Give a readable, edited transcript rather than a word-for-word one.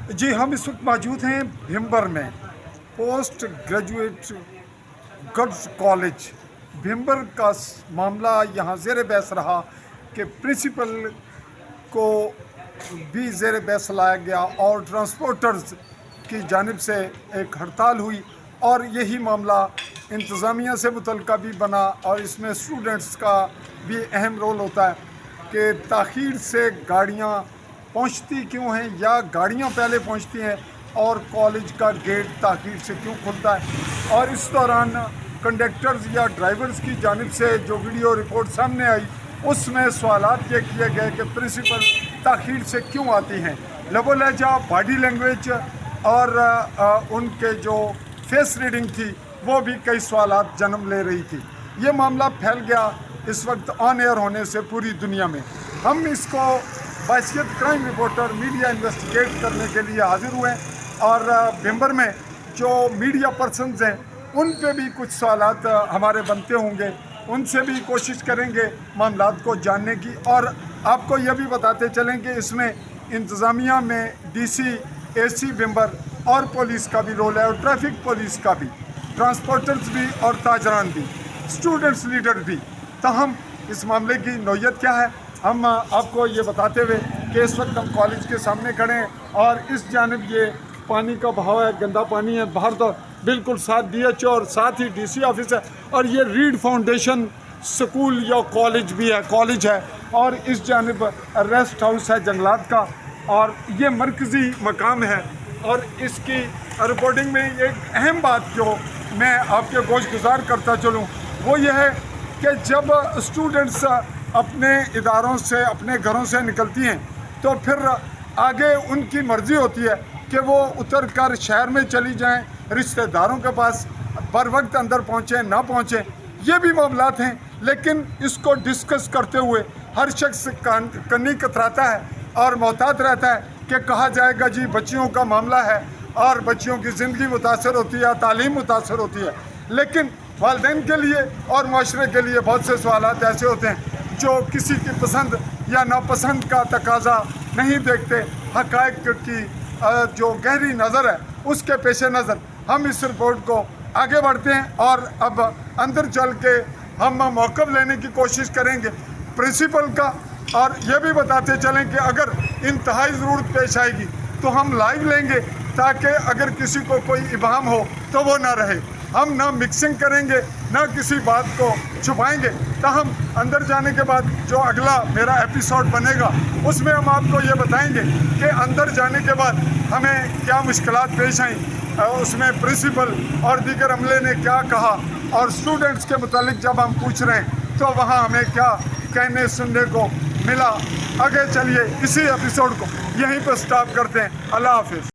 جی ہم اس وقت موجود ہیں بھمبر میں post graduate girls college Bhimber کا معاملہ یہاں زیر بحث رہا کہ پرنسپل کو بھی زیر بحث لایا گیا اور ٹرانسپورٹرز کی جانب سے ایک ہڑتال ہوئی اور یہی معاملہ انتظامیہ سے متعلقہ بھی بنا اور اس میں اسٹوڈنٹس کا بھی اہم رول ہوتا ہے کہ تاخیر سے گاڑیاں پہنچتی کیوں ہیں یا گاڑیاں پہلے پہنچتی ہیں اور کالج کا گیٹ تاخیر سے کیوں کھلتا ہے۔ اور اس دوران کنڈکٹرز یا ڈرائیورز کی جانب سے جو ویڈیو رپورٹ سامنے آئی اس میں سوالات یہ کیے گئے کہ پرنسپل تاخیر سے کیوں آتی ہیں۔ لب و لہجہ، باڈی لینگویج اور ان کے جو فیس ریڈنگ تھی وہ بھی کئی سوالات جنم لے رہی تھی۔ یہ معاملہ پھیل گیا اس وقت آن ایئر ہونے سے پوری دنیا میں۔ ہم اس کو بحیثیت کرائم رپورٹر میڈیا انویسٹیگیٹ کرنے کے لیے حاضر ہوئے اور بھمبر میں جو میڈیا پرسنز ہیں ان پہ بھی کچھ سوالات ہمارے بنتے ہوں گے، ان سے بھی کوشش کریں گے معاملات کو جاننے کی۔ اور آپ کو یہ بھی بتاتے چلیں کہ اس میں انتظامیہ میں ڈی سی، اے سی بھمبر اور پولیس کا بھی رول ہے اور ٹریفک پولیس کا بھی، ٹرانسپورٹرز بھی اور تاجران بھی، اسٹوڈنٹس لیڈر بھی۔ تاہم اس معاملے کی نوعیت کیا ہے ہم آپ کو یہ بتاتے ہوئے کہ اس وقت ہم کالج کے سامنے کھڑے ہیں اور اس جانب یہ پانی کا بہاؤ ہے، گندا پانی ہے باہر، تو بالکل ساتھ ڈی ایچ او اور ساتھ ہی ڈی سی آفس ہے اور یہ ریڈ فاؤنڈیشن سکول یا کالج بھی ہے، کالج ہے اور اس جانب ریسٹ ہاؤس ہے جنگلات کا اور یہ مرکزی مقام ہے۔ اور اس کی رپورٹنگ میں ایک اہم بات جو میں آپ کے گوش گزار کرتا چلوں وہ یہ ہے کہ جب اسٹوڈنٹس اپنے اداروں سے، اپنے گھروں سے نکلتی ہیں تو پھر آگے ان کی مرضی ہوتی ہے کہ وہ اتر کر شہر میں چلی جائیں، رشتہ داروں کے پاس بر وقت اندر پہنچیں نہ پہنچیں، یہ بھی معاملات ہیں۔ لیکن اس کو ڈسکس کرتے ہوئے ہر شخص کنی کتراتا ہے اور محتاط رہتا ہے کہ کہا جائے گا جی بچیوں کا معاملہ ہے اور بچیوں کی زندگی متاثر ہوتی ہے، تعلیم متاثر ہوتی ہے۔ لیکن والدین کے لیے اور معاشرے کے لیے بہت سے سوالات ایسے ہوتے ہیں جو کسی کی پسند یا ناپسند کا تقاضا نہیں دیکھتے، حقائق کی جو گہری نظر ہے اس کے پیش نظر ہم اس رپورٹ کو آگے بڑھتے ہیں اور اب اندر چل کے ہم موقف لینے کی کوشش کریں گے پرنسپل کا، اور یہ بھی بتاتے چلیں کہ اگر انتہائی ضرورت پیش آئے گی تو ہم لائیو لیں گے تاکہ اگر کسی کو کوئی ابہام ہو تو وہ نہ رہے۔ ہم نہ مکسنگ کریں گے نہ کسی بات کو چھپائیں گے۔ تاہم اندر جانے کے بعد جو اگلا میرا ایپیسوڈ بنے گا اس میں ہم آپ کو یہ بتائیں گے کہ اندر جانے کے بعد ہمیں کیا مشکلات پیش آئیں، اس میں پرنسپل اور دیگر عملے نے کیا کہا اور اسٹوڈنٹس کے متعلق جب ہم پوچھ رہے ہیں تو وہاں ہمیں کیا کہنے سننے کو ملا۔ آگے چلیے اسی ایپیسوڈ کو یہیں پر سٹاپ کرتے ہیں۔ اللہ حافظ۔